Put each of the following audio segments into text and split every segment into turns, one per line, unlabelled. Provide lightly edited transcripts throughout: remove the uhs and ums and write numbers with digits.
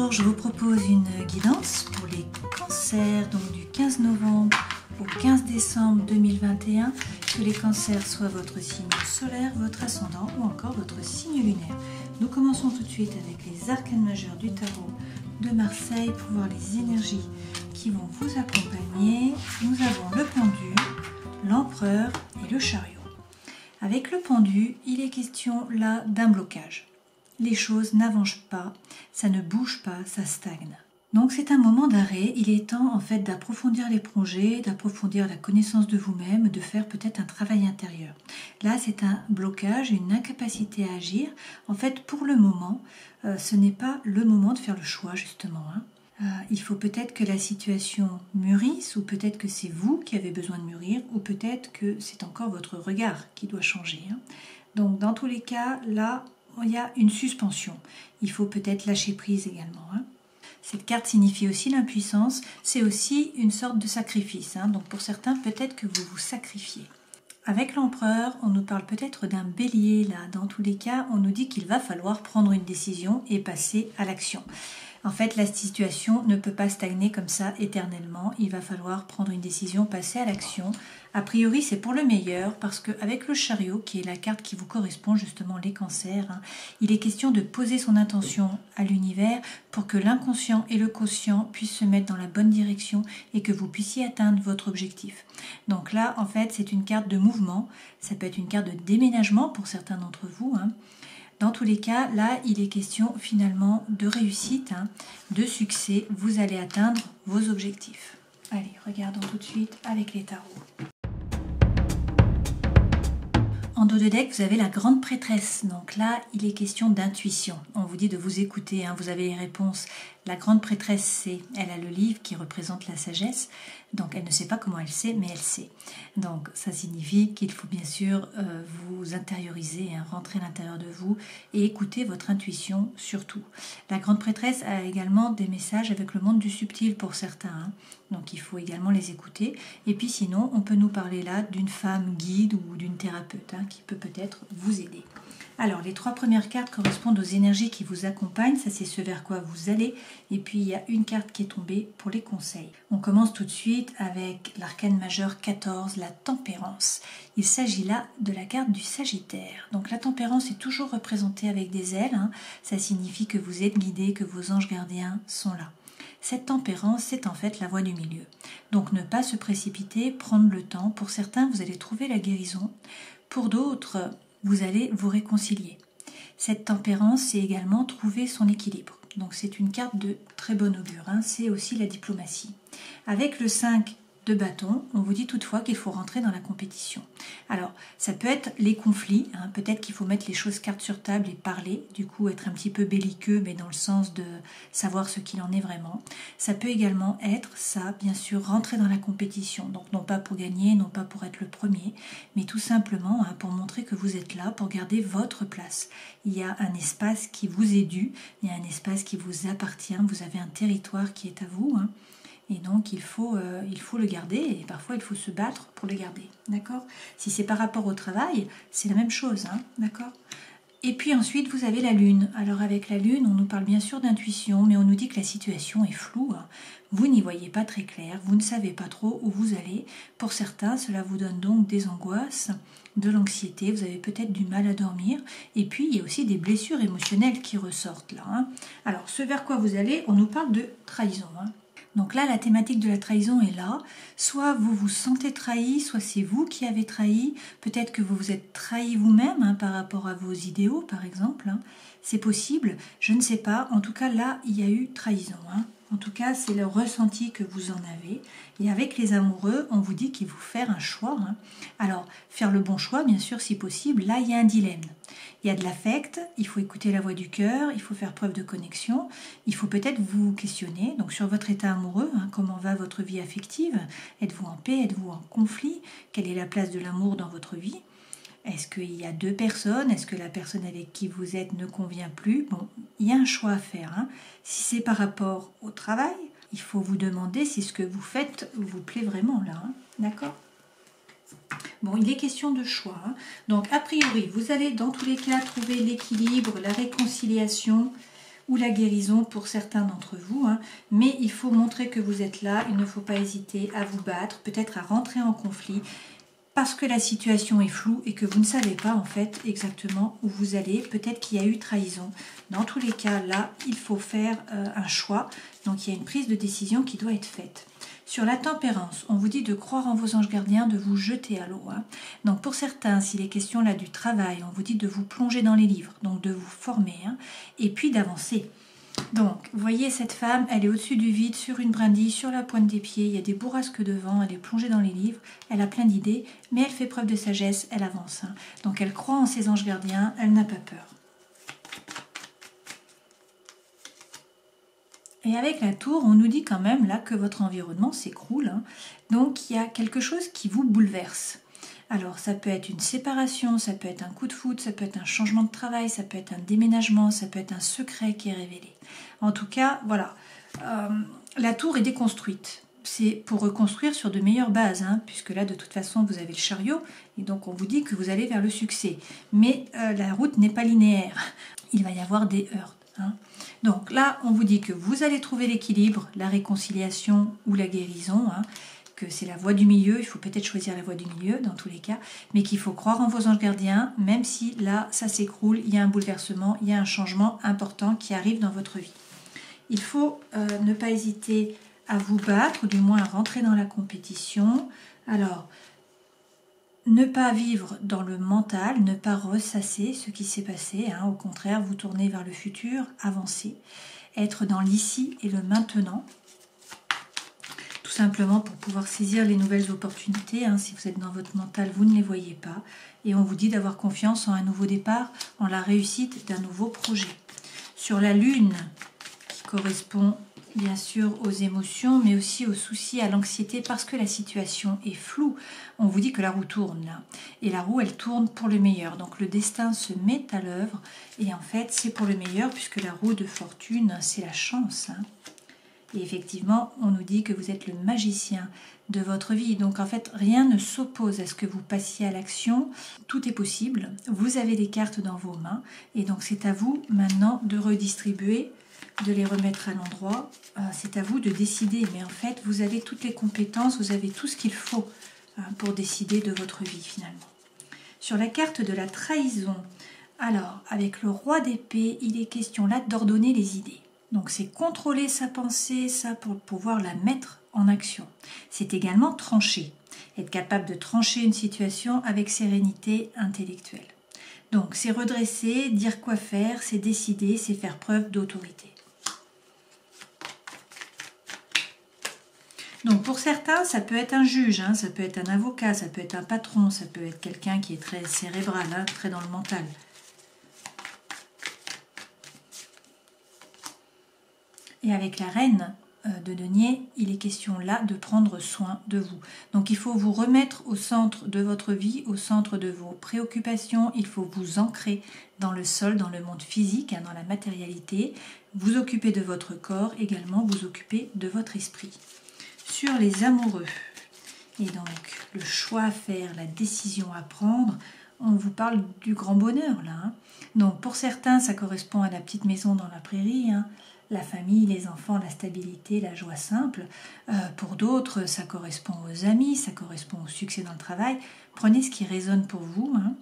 Bonjour, je vous propose une guidance pour les cancers, donc du 15 novembre au 15 décembre 2021, que les cancers soient votre signe solaire, votre ascendant ou encore votre signe lunaire. Nous commençons tout de suite avec les arcanes majeurs du tarot de Marseille pour voir les énergies qui vont vous accompagner. Nous avons le pendu, l'empereur et le chariot. Avec le pendu, il est question là d'un blocage. Les choses n'avancent pas, ça ne bouge pas, ça stagne. Donc c'est un moment d'arrêt, il est temps en fait d'approfondir les projets, d'approfondir la connaissance de vous-même, de faire peut-être un travail intérieur. Là c'est un blocage, une incapacité à agir. En fait pour le moment, ce n'est pas le moment de faire le choix justement. Il faut peut-être que la situation mûrisse, ou peut-être que c'est vous qui avez besoin de mûrir, ou peut-être que c'est encore votre regard qui doit changer. Donc dans tous les cas, là, il y a une suspension. Il faut peut-être lâcher prise également. Cette carte signifie aussi l'impuissance, c'est aussi une sorte de sacrifice. Donc pour certains, peut-être que vous vous sacrifiez. Avec l'empereur, on nous parle peut-être d'un bélier là. Dans tous les cas, on nous dit qu'il va falloir prendre une décision et passer à l'action. En fait, la situation ne peut pas stagner comme ça éternellement. Il va falloir prendre une décision, passer à l'action. A priori, c'est pour le meilleur parce qu'avec le chariot, qui est la carte qui vous correspond justement, les cancers, il est question de poser son intention à l'univers pour que l'inconscient et le conscient puissent se mettre dans la bonne direction et que vous puissiez atteindre votre objectif. Donc là, en fait, c'est une carte de mouvement. Ça peut être une carte de déménagement pour certains d'entre vous. Dans tous les cas, là, il est question finalement de réussite, de succès. Vous allez atteindre vos objectifs. Allez, regardons tout de suite avec les tarots. En dos de deck, vous avez la grande prêtresse. Donc là, il est question d'intuition. On vous dit de vous écouter, vous avez les réponses. La grande prêtresse, elle a le livre qui représente la sagesse. Donc elle ne sait pas comment elle sait, mais elle sait. Donc ça signifie qu'il faut bien sûr vous intérioriser, rentrer à l'intérieur de vous et écouter votre intuition surtout. La grande prêtresse a également des messages avec le monde du subtil pour certains. Donc il faut également les écouter. Et puis sinon, on peut nous parler là d'une femme guide ou d'une thérapeute qui peut peut-être vous aider. Alors, les trois premières cartes correspondent aux énergies qui vous accompagnent, ça c'est ce vers quoi vous allez, et puis il y a une carte qui est tombée pour les conseils. On commence tout de suite avec l'arcane majeur 14, la tempérance. Il s'agit là de la carte du Sagittaire. Donc la tempérance est toujours représentée avec des ailes, ça signifie que vous êtes guidé, que vos anges gardiens sont là. Cette tempérance, c'est en fait la voie du milieu. Donc ne pas se précipiter, prendre le temps. Pour certains, vous allez trouver la guérison. Pour d'autres, vous allez vous réconcilier. Cette tempérance, c'est également trouver son équilibre. Donc c'est une carte de très bon augure, c'est aussi la diplomatie. Avec le 5 de bâton, on vous dit toutefois qu'il faut rentrer dans la compétition. Alors, ça peut être les conflits, peut-être qu'il faut mettre les choses cartes sur table et parler, du coup être un petit peu belliqueux, mais dans le sens de savoir ce qu'il en est vraiment. Ça peut également être, ça, bien sûr, rentrer dans la compétition, donc non pas pour gagner, non pas pour être le premier, mais tout simplement pour montrer que vous êtes là, pour garder votre place. Il y a un espace qui vous est dû, il y a un espace qui vous appartient, vous avez un territoire qui est à vous, et donc il faut le garder et parfois il faut se battre pour le garder, d'accord? Si c'est par rapport au travail, c'est la même chose, d'accord? Et puis ensuite vous avez la lune. Alors avec la lune, on nous parle bien sûr d'intuition, mais on nous dit que la situation est floue. Vous n'y voyez pas très clair, vous ne savez pas trop où vous allez. Pour certains, cela vous donne donc des angoisses, de l'anxiété, vous avez peut-être du mal à dormir. Et puis il y a aussi des blessures émotionnelles qui ressortent là. Alors ce vers quoi vous allez, on nous parle de trahison. Donc là, la thématique de la trahison est là. Soit vous vous sentez trahi, soit c'est vous qui avez trahi. Peut-être que vous vous êtes trahi vous-même par rapport à vos idéaux, par exemple. C'est possible, je ne sais pas. En tout cas, là, il y a eu trahison. En tout cas, c'est le ressenti que vous en avez. Et avec les amoureux, on vous dit qu'il faut faire un choix. Alors, faire le bon choix, bien sûr, si possible. Là, il y a un dilemme. Il y a de l'affect, il faut écouter la voix du cœur, il faut faire preuve de connexion. Il faut peut-être vous questionner donc sur votre état amoureux. Comment va votre vie affective? Êtes-vous en paix? Êtes-vous en conflit? Quelle est la place de l'amour dans votre vie? Est-ce qu'il y a deux personnes? Est-ce que la personne avec qui vous êtes ne convient plus? Bon, il y a un choix à faire. Si c'est par rapport au travail, il faut vous demander si ce que vous faites vous plaît vraiment là. D'accord? Bon, il est question de choix. Donc, a priori, vous allez dans tous les cas trouver l'équilibre, la réconciliation. ou la guérison pour certains d'entre vous, hein. Mais il faut montrer que vous êtes là, il ne faut pas hésiter à vous battre, peut-être à rentrer en conflit, parce que la situation est floue et que vous ne savez pas en fait exactement où vous allez. Peut-être qu'il y a eu trahison. Dans tous les cas, là, il faut faire un choix. Donc il y a une prise de décision qui doit être faite. Sur la tempérance, on vous dit de croire en vos anges gardiens, de vous jeter à l'eau, hein. Donc pour certains, s'il est question là du travail, on vous dit de vous plonger dans les livres, donc de vous former, hein, et puis d'avancer. Donc, vous voyez cette femme, elle est au-dessus du vide, sur une brindille, sur la pointe des pieds, il y a des bourrasques devant, elle est plongée dans les livres, elle a plein d'idées, mais elle fait preuve de sagesse, elle avance, hein. Donc elle croit en ses anges gardiens, elle n'a pas peur. Et avec la tour, on nous dit quand même là que votre environnement s'écroule, hein. Donc il y a quelque chose qui vous bouleverse. Alors ça peut être une séparation, ça peut être un coup de foudre, ça peut être un changement de travail, ça peut être un déménagement, ça peut être un secret qui est révélé. En tout cas, voilà, la tour est déconstruite. C'est pour reconstruire sur de meilleures bases, hein, puisque là de toute façon vous avez le chariot, et donc on vous dit que vous allez vers le succès. Mais la route n'est pas linéaire, il va y avoir des heurts, hein. Donc là on vous dit que vous allez trouver l'équilibre, la réconciliation ou la guérison, hein, que c'est la voie du milieu, il faut peut-être choisir la voie du milieu dans tous les cas, mais qu'il faut croire en vos anges gardiens, même si là ça s'écroule, il y a un bouleversement, il y a un changement important qui arrive dans votre vie. Il faut ne pas hésiter à vous battre, ou du moins à rentrer dans la compétition. Alors, ne pas vivre dans le mental, ne pas ressasser ce qui s'est passé, hein. Au contraire, vous tourner vers le futur, avancer, être dans l'ici et le maintenant, tout simplement pour pouvoir saisir les nouvelles opportunités, hein. Si vous êtes dans votre mental, vous ne les voyez pas, et on vous dit d'avoir confiance en un nouveau départ, en la réussite d'un nouveau projet. Sur la lune, qui correspond bien sûr aux émotions, mais aussi aux soucis, à l'anxiété, parce que la situation est floue. On vous dit que la roue tourne là, et la roue elle tourne pour le meilleur. Donc le destin se met à l'œuvre, et en fait c'est pour le meilleur, puisque la roue de fortune c'est la chance, hein. Et effectivement, on nous dit que vous êtes le magicien de votre vie. Donc en fait, rien ne s'oppose à ce que vous passiez à l'action. Tout est possible. Vous avez des cartes dans vos mains. Et donc c'est à vous maintenant de redistribuer, de les remettre à l'endroit. C'est à vous de décider. Mais en fait, vous avez toutes les compétences, vous avez tout ce qu'il faut pour décider de votre vie finalement. Sur la carte de la trahison, alors avec le roi d'épée, il est question là d'ordonner les idées. Donc c'est contrôler sa pensée, ça pour pouvoir la mettre en action. C'est également trancher, être capable de trancher une situation avec sérénité intellectuelle. Donc c'est redresser, dire quoi faire, c'est décider, c'est faire preuve d'autorité. Donc pour certains, ça peut être un juge, hein, ça peut être un avocat, ça peut être un patron, ça peut être quelqu'un qui est très cérébral, hein, très dans le mental. Et avec la reine de denier, il est question là de prendre soin de vous. Donc il faut vous remettre au centre de votre vie, au centre de vos préoccupations. Il faut vous ancrer dans le sol, dans le monde physique, hein, dans la matérialité. Vous occuper de votre corps, également vous occuper de votre esprit. Sur les amoureux, et donc le choix à faire, la décision à prendre, on vous parle du grand bonheur là, hein. Donc pour certains, ça correspond à la petite maison dans la prairie, hein. La famille, les enfants, la stabilité, la joie simple. Pour d'autres, ça correspond aux amis, ça correspond au succès dans le travail. Prenez ce qui résonne pour vous, hein.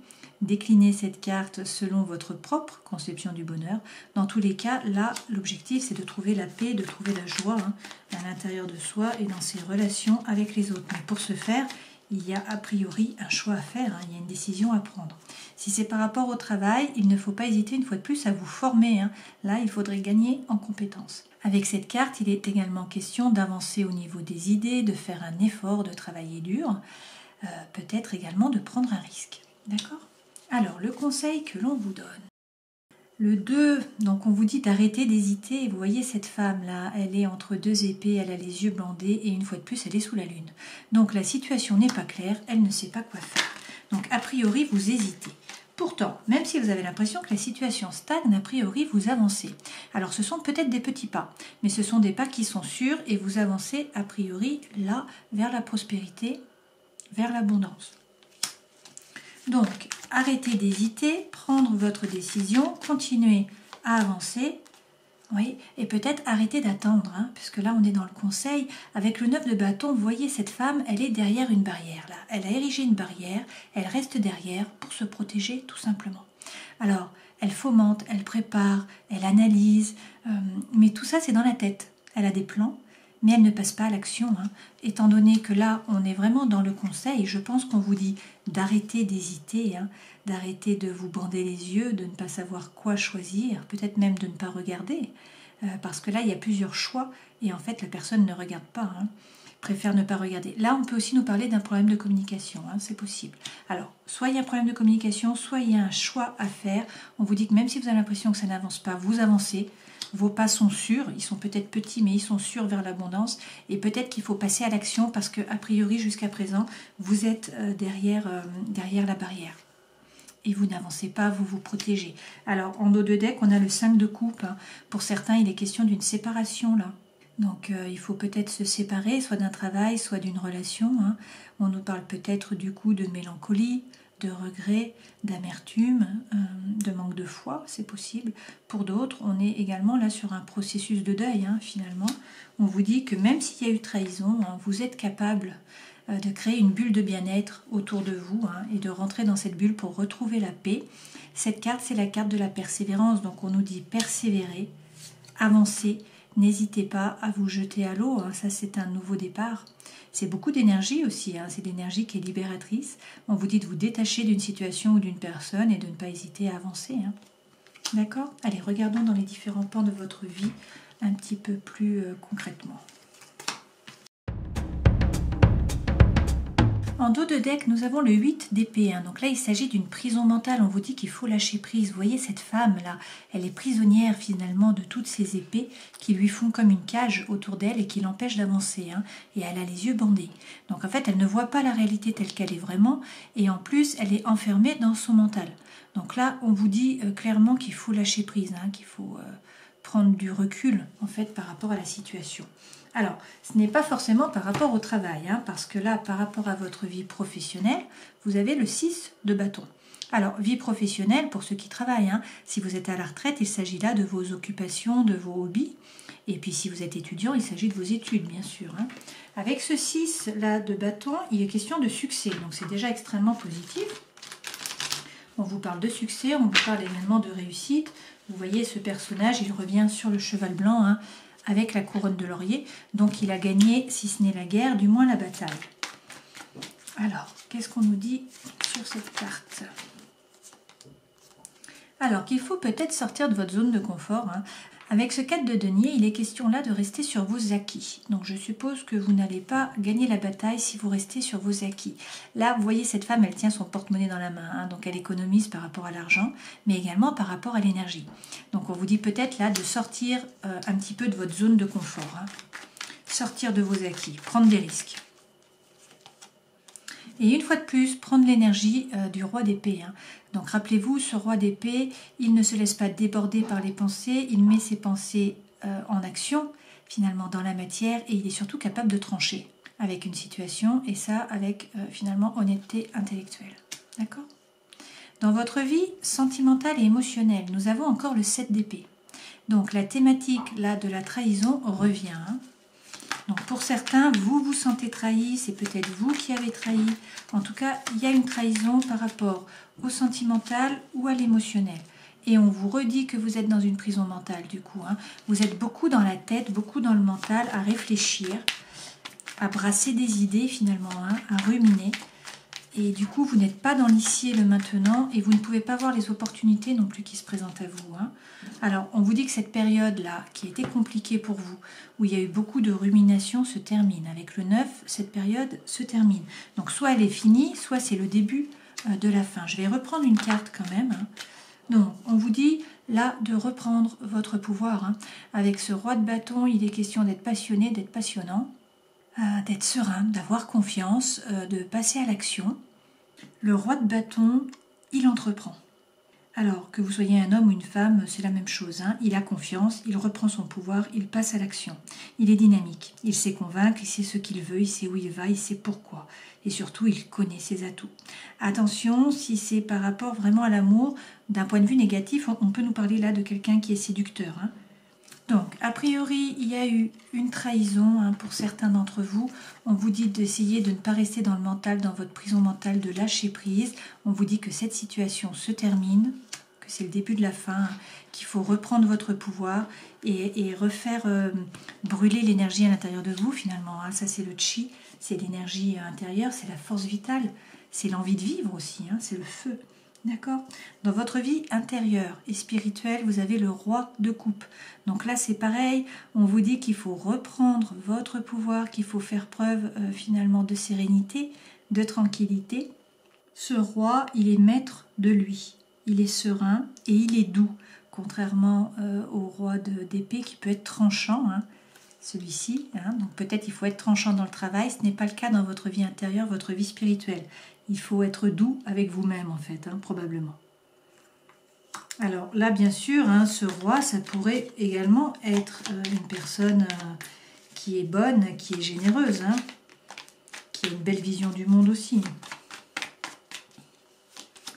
Déclinez cette carte selon votre propre conception du bonheur. Dans tous les cas, là, l'objectif, c'est de trouver la paix, de trouver la joie, hein, à l'intérieur de soi et dans ses relations avec les autres. Mais pour ce faire, il y a a priori un choix à faire, hein, il y a une décision à prendre. Si c'est par rapport au travail, il ne faut pas hésiter une fois de plus à vous former, hein. Là, il faudrait gagner en compétences. Avec cette carte, il est également question d'avancer au niveau des idées, de faire un effort, de travailler dur, peut-être également de prendre un risque. D'accord ? Alors, le conseil que l'on vous donne. Le 2, donc on vous dit d'arrêter d'hésiter. Et vous voyez cette femme-là, elle est entre deux épées, elle a les yeux bandés et une fois de plus, elle est sous la lune. Donc la situation n'est pas claire, elle ne sait pas quoi faire. Donc a priori, vous hésitez. Pourtant, même si vous avez l'impression que la situation stagne, a priori, vous avancez. Alors ce sont peut-être des petits pas, mais ce sont des pas qui sont sûrs et vous avancez a priori là vers la prospérité, vers l'abondance. Donc, arrêtez d'hésiter, prendre votre décision, continuez à avancer Oui, et peut-être arrêter d'attendre, hein, puisque là on est dans le conseil. Avec le 9 de bâton, vous voyez cette femme, elle est derrière une barrière là. Elle a érigé une barrière, elle reste derrière pour se protéger tout simplement. Alors, elle fomente, elle prépare, elle analyse, mais tout ça c'est dans la tête. Elle a des plans, mais elle ne passe pas à l'action. Hein. Étant donné que là on est vraiment dans le conseil, je pense qu'on vous dit d'arrêter d'hésiter, hein, d'arrêter de vous bander les yeux, de ne pas savoir quoi choisir, peut-être même de ne pas regarder, parce que là il y a plusieurs choix et en fait la personne ne regarde pas, hein, préfère ne pas regarder. Là on peut aussi nous parler d'un problème de communication, hein, c'est possible. Alors soit il y a un problème de communication, soit il y a un choix à faire. On vous dit que même si vous avez l'impression que ça n'avance pas, vous avancez. Vos pas sont sûrs, ils sont peut-être petits mais ils sont sûrs vers l'abondance et peut-être qu'il faut passer à l'action parce que a priori jusqu'à présent vous êtes derrière la barrière. Et vous n'avancez pas, vous vous protégez. Alors, en dos de deck, on a le 5 de coupe. Hein. Pour certains, il est question d'une séparation, là. Donc, il faut peut-être se séparer, soit d'un travail, soit d'une relation. Hein. On nous parle peut-être du coup de mélancolie, de regret, d'amertume, de manque de foi, c'est possible. Pour d'autres, on est également là sur un processus de deuil, hein, finalement. On vous dit que même s'il y a eu trahison, hein, vous êtes capable de créer une bulle de bien-être autour de vous, hein, et de rentrer dans cette bulle pour retrouver la paix. Cette carte, c'est la carte de la persévérance, donc on nous dit persévérer, avancer, n'hésitez pas à vous jeter à l'eau, hein, ça c'est un nouveau départ. C'est beaucoup d'énergie aussi, hein, c'est l'énergie qui est libératrice. On vous dit de vous détacher d'une situation ou d'une personne et de ne pas hésiter à avancer. Hein. D'accord ? Allez, regardons dans les différents pans de votre vie un petit peu plus concrètement. En dos de deck, nous avons le 8 d'épée. Hein. Donc là, il s'agit d'une prison mentale. On vous dit qu'il faut lâcher prise. Vous voyez cette femme-là, elle est prisonnière finalement de toutes ces épées qui lui font comme une cage autour d'elle et qui l'empêchent d'avancer. Hein. Et elle a les yeux bandés. Donc en fait, elle ne voit pas la réalité telle qu'elle est vraiment. Et en plus, elle est enfermée dans son mental. Donc là, on vous dit clairement qu'il faut lâcher prise, hein, qu'il faut prendre du recul en fait par rapport à la situation. Alors, ce n'est pas forcément par rapport au travail, hein, parce que là, par rapport à votre vie professionnelle, vous avez le 6 de bâton. Alors, vie professionnelle, pour ceux qui travaillent, hein, si vous êtes à la retraite, il s'agit là de vos occupations, de vos hobbies. Et puis, si vous êtes étudiant, il s'agit de vos études, bien sûr. Hein. Avec ce 6 là de bâton, il est question de succès, donc c'est déjà extrêmement positif. On vous parle de succès, on vous parle également de réussite. Vous voyez, ce personnage, il revient sur le cheval blanc, hein, avec la couronne de laurier. Donc il a gagné, si ce n'est la guerre, du moins la bataille. Alors, qu'est-ce qu'on nous dit sur cette carte ? Alors qu'il faut peut-être sortir de votre zone de confort. Hein. Avec ce 4 de denier, il est question là de rester sur vos acquis. Donc je suppose que vous n'allez pas gagner la bataille si vous restez sur vos acquis. Là, vous voyez cette femme, elle tient son porte-monnaie dans la main. Hein, donc elle économise par rapport à l'argent, mais également par rapport à l'énergie. Donc on vous dit peut-être là de sortir un petit peu de votre zone de confort. Hein. Sortir de vos acquis, prendre des risques. Et une fois de plus, prendre l'énergie du roi d'épée. Hein. Donc rappelez-vous, ce roi d'épée, il ne se laisse pas déborder par les pensées, il met ses pensées en action, finalement dans la matière, et il est surtout capable de trancher avec une situation, et ça avec finalement honnêteté intellectuelle. D'accord ? Dans votre vie sentimentale et émotionnelle, nous avons encore le 7 d'épée. Donc la thématique là de la trahison revient. Hein. Donc pour certains, vous vous sentez trahi, c'est peut-être vous qui avez trahi. En tout cas, il y a une trahison par rapport au sentimental ou à l'émotionnel. Et on vous redit que vous êtes dans une prison mentale du coup. Hein. Vous êtes beaucoup dans la tête, beaucoup dans le mental, à réfléchir, à brasser des idées finalement, hein, à ruminer. Et du coup, vous n'êtes pas dans l'ici et le maintenant et vous ne pouvez pas voir les opportunités non plus qui se présentent à vous. Hein. Alors, on vous dit que cette période-là, qui a été compliquée pour vous, où il y a eu beaucoup de rumination, se termine. Avec le 9, cette période se termine. Donc, soit elle est finie, soit c'est le début de la fin. Je vais reprendre une carte quand même. Hein. Donc, on vous dit là de reprendre votre pouvoir. Hein. Avec ce roi de bâton, il est question d'être passionné, d'être passionnant, d'être serein, d'avoir confiance, de passer à l'action. Le roi de bâton, il entreprend. Alors, que vous soyez un homme ou une femme, c'est la même chose. Hein. Il a confiance, il reprend son pouvoir, il passe à l'action. Il est dynamique, il sait convaincre, il sait ce qu'il veut, il sait où il va, il sait pourquoi. Et surtout, il connaît ses atouts. Attention, si c'est par rapport vraiment à l'amour, d'un point de vue négatif, on peut nous parler là de quelqu'un qui est séducteur. Hein. Donc, a priori, il y a eu une trahison hein, pour certains d'entre vous. On vous dit d'essayer de ne pas rester dans le mental, dans votre prison mentale, de lâcher prise. On vous dit que cette situation se termine, que c'est le début de la fin, hein, qu'il faut reprendre votre pouvoir et refaire brûler l'énergie à l'intérieur de vous finalement. Hein. Ça, c'est le chi, c'est l'énergie intérieure, c'est la force vitale, c'est l'envie de vivre aussi, hein, c'est le feu. D'accord? Dans votre vie intérieure et spirituelle, vous avez le roi de coupe. Donc là, c'est pareil, on vous dit qu'il faut reprendre votre pouvoir, qu'il faut faire preuve finalement de sérénité, de tranquillité. Ce roi, il est maître de lui. Il est serein et il est doux, contrairement au roi d'épée qui peut être tranchant, hein, celui-ci. Hein. Donc peut-être il faut être tranchant dans le travail, ce n'est pas le cas dans votre vie intérieure, votre vie spirituelle. Il faut être doux avec vous-même en fait, hein, probablement. Alors là, bien sûr, hein, ce roi, ça pourrait également être une personne qui est bonne, qui est généreuse, hein, qui a une belle vision du monde aussi.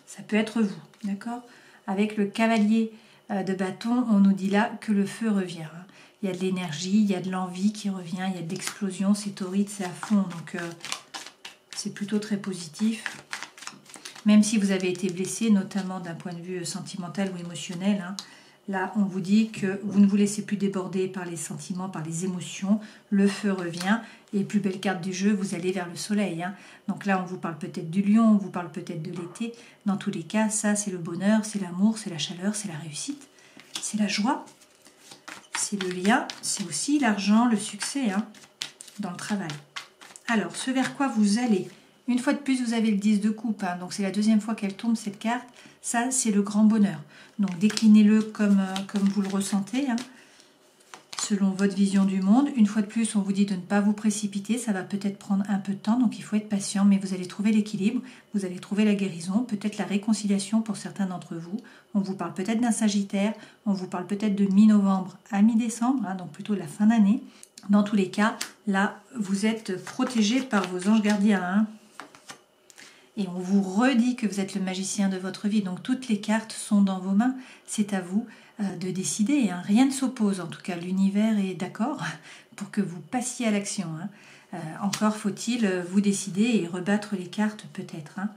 Ça peut être vous, d'accord? Avec le cavalier de bâton, on nous dit là que le feu revient. Hein. Il y a de l'énergie, il y a de l'envie qui revient, il y a de l'explosion, c'est torride, c'est à fond, donc c'est plutôt très positif. Même si vous avez été blessé, notamment d'un point de vue sentimental ou émotionnel, hein, là on vous dit que vous ne vous laissez plus déborder par les sentiments, par les émotions, le feu revient, et plus belle carte du jeu, vous allez vers le soleil. Hein. Donc là on vous parle peut-être du lion, on vous parle peut-être de l'été, dans tous les cas, ça c'est le bonheur, c'est l'amour, c'est la chaleur, c'est la réussite, c'est la joie, c'est le lien, c'est aussi l'argent, le succès hein, dans le travail. Alors, ce vers quoi vous allez, une fois de plus, vous avez le 10 de coupe, hein, donc c'est la deuxième fois qu'elle tombe cette carte, ça c'est le grand bonheur. Donc déclinez-le comme vous le ressentez, hein, selon votre vision du monde. Une fois de plus, on vous dit de ne pas vous précipiter, ça va peut-être prendre un peu de temps, donc il faut être patient, mais vous allez trouver l'équilibre, vous allez trouver la guérison, peut-être la réconciliation pour certains d'entre vous. On vous parle peut-être d'un Sagittaire, on vous parle peut-être de mi-novembre à mi-décembre, hein, donc plutôt la fin d'année. Dans tous les cas, là, vous êtes protégé par vos anges gardiens. Hein, et on vous redit que vous êtes le magicien de votre vie. Donc, toutes les cartes sont dans vos mains. C'est à vous de décider. Hein. Rien ne s'oppose. En tout cas, l'univers est d'accord pour que vous passiez à l'action. Hein. Encore faut-il vous décider et rebattre les cartes peut-être. Hein.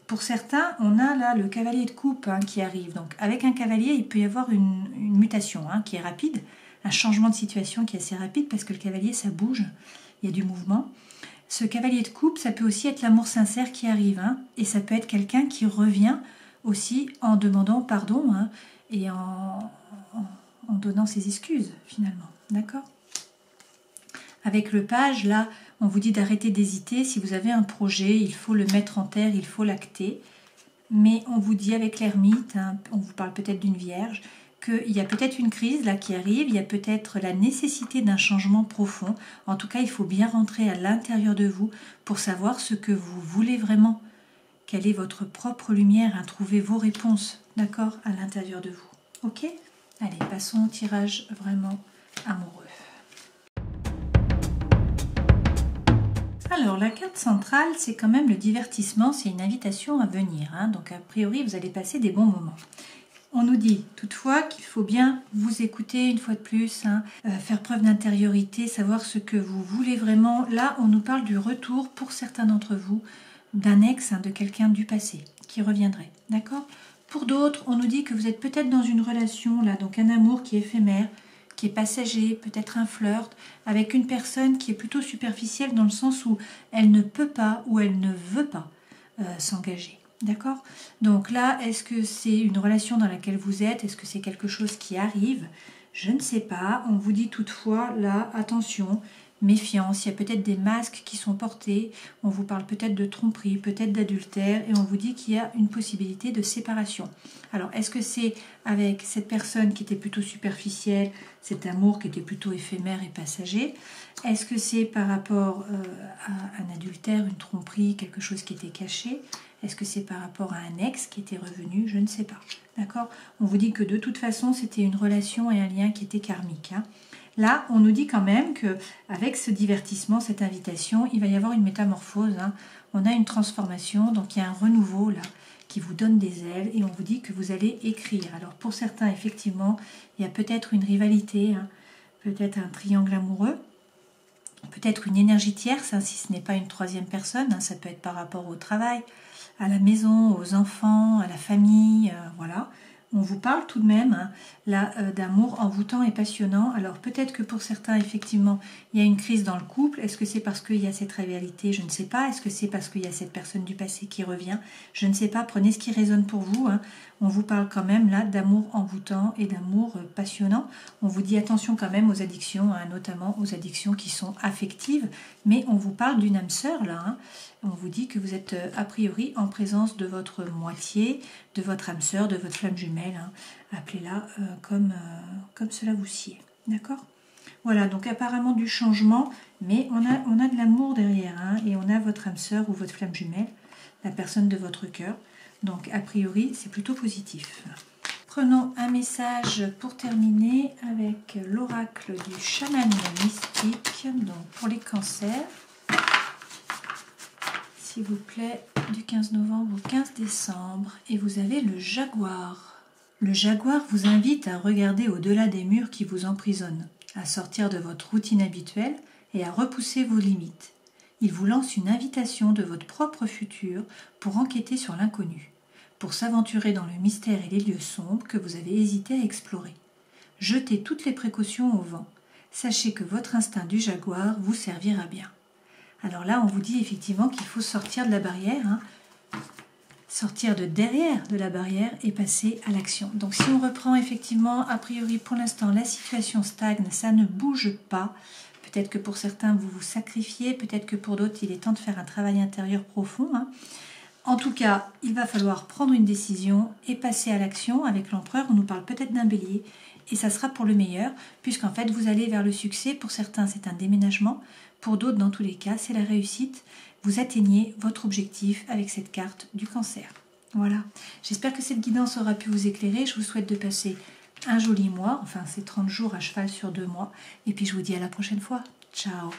Pour certains, on a là le cavalier de coupe hein, qui arrive. Donc, avec un cavalier, il peut y avoir une mutation hein, qui est rapide. Un changement de situation qui est assez rapide parce que le cavalier, ça bouge, il y a du mouvement. Ce cavalier de coupe, ça peut aussi être l'amour sincère qui arrive, hein, et ça peut être quelqu'un qui revient aussi en demandant pardon hein, et en donnant ses excuses finalement, d'accord? Avec le page, là, on vous dit d'arrêter d'hésiter. Si vous avez un projet, il faut le mettre en terre, il faut l'acter. Mais on vous dit avec l'ermite, hein, on vous parle peut-être d'une vierge, qu'il y a peut-être une crise là qui arrive, il y a peut-être la nécessité d'un changement profond. En tout cas, il faut bien rentrer à l'intérieur de vous pour savoir ce que vous voulez vraiment. Quelle est votre propre lumière, hein, trouvez vos réponses, d'accord, à l'intérieur de vous. Ok? Allez, passons au tirage vraiment amoureux. Alors, la carte centrale, c'est quand même le divertissement, c'est une invitation à venir. Hein, donc, a priori, vous allez passer des bons moments. On nous dit toutefois qu'il faut bien vous écouter une fois de plus, hein, faire preuve d'intériorité, savoir ce que vous voulez vraiment. Là, on nous parle du retour pour certains d'entre vous d'un ex, hein, de quelqu'un du passé qui reviendrait, d'accord? Pour d'autres, on nous dit que vous êtes peut-être dans une relation, là, donc un amour qui est éphémère, qui est passager, peut-être un flirt, avec une personne qui est plutôt superficielle dans le sens où elle ne peut pas ou elle ne veut pas s'engager. D'accord? Donc là, est-ce que c'est une relation dans laquelle vous êtes? Est-ce que c'est quelque chose qui arrive? Je ne sais pas. On vous dit toutefois, là, attention, méfiance. Il y a peut-être des masques qui sont portés. On vous parle peut-être de tromperie, peut-être d'adultère. Et on vous dit qu'il y a une possibilité de séparation. Alors, est-ce que c'est avec cette personne qui était plutôt superficielle, cet amour qui était plutôt éphémère et passager? Est-ce que c'est par rapport à un adultère, une tromperie, quelque chose qui était caché? Est-ce que c'est par rapport à un ex qui était revenu? Je ne sais pas. D'accord? On vous dit que de toute façon, c'était une relation et un lien qui était karmique. Hein. Là, on nous dit quand même qu'avec ce divertissement, cette invitation, il va y avoir une métamorphose. Hein. On a une transformation, donc il y a un renouveau là qui vous donne des ailes et on vous dit que vous allez écrire. Alors pour certains, effectivement, il y a peut-être une rivalité. Hein. peut-être un triangle amoureux, peut-être une énergie tierce, hein, si ce n'est pas une troisième personne, hein, ça peut être par rapport au travail, à la maison, aux enfants, à la famille, voilà. On vous parle tout de même hein, là d'amour envoûtant et passionnant. Alors peut-être que pour certains, effectivement, il y a une crise dans le couple. Est-ce que c'est parce qu'il y a cette rivalité? Je ne sais pas. Est-ce que c'est parce qu'il y a cette personne du passé qui revient? Je ne sais pas. Prenez ce qui résonne pour vous. Hein. On vous parle quand même là d'amour envoûtant et d'amour passionnant. On vous dit attention quand même aux addictions, hein, notamment aux addictions qui sont affectives. Mais on vous parle d'une âme sœur là. Hein. On vous dit que vous êtes a priori en présence de votre moitié, de votre âme sœur, de votre flamme jumelle. Hein. Appelez-la comme cela vous sied. D'accord? Voilà, donc apparemment du changement, mais on a de l'amour derrière. Hein, et on a votre âme sœur ou votre flamme jumelle, la personne de votre cœur. Donc a priori, c'est plutôt positif. Prenons un message pour terminer avec l'oracle du chaman mystique. Donc pour les cancers. S'il vous plaît, du 15 novembre au 15 décembre. Et vous avez le jaguar. Le jaguar vous invite à regarder au-delà des murs qui vous emprisonnent, à sortir de votre routine habituelle et à repousser vos limites. Il vous lance une invitation de votre propre futur pour enquêter sur l'inconnu, pour s'aventurer dans le mystère et les lieux sombres que vous avez hésité à explorer. Jetez toutes les précautions au vent. Sachez que votre instinct du jaguar vous servira bien. Alors là, on vous dit effectivement qu'il faut sortir de la barrière, hein, sortir de derrière de la barrière et passer à l'action. Donc si on reprend effectivement, a priori pour l'instant, la situation stagne, ça ne bouge pas. Peut-être que pour certains, vous vous sacrifiez, peut-être que pour d'autres, il est temps de faire un travail intérieur profond. Hein. En tout cas, il va falloir prendre une décision et passer à l'action. Avec l'empereur, on nous parle peut-être d'un bélier. Et ça sera pour le meilleur, puisqu'en fait, vous allez vers le succès. Pour certains, c'est un déménagement. Pour d'autres, dans tous les cas, c'est la réussite. Vous atteignez votre objectif avec cette carte du cancer. Voilà. J'espère que cette guidance aura pu vous éclairer. Je vous souhaite de passer un joli mois. Enfin, c'est 30 jours à cheval sur 2 mois. Et puis, je vous dis à la prochaine fois. Ciao.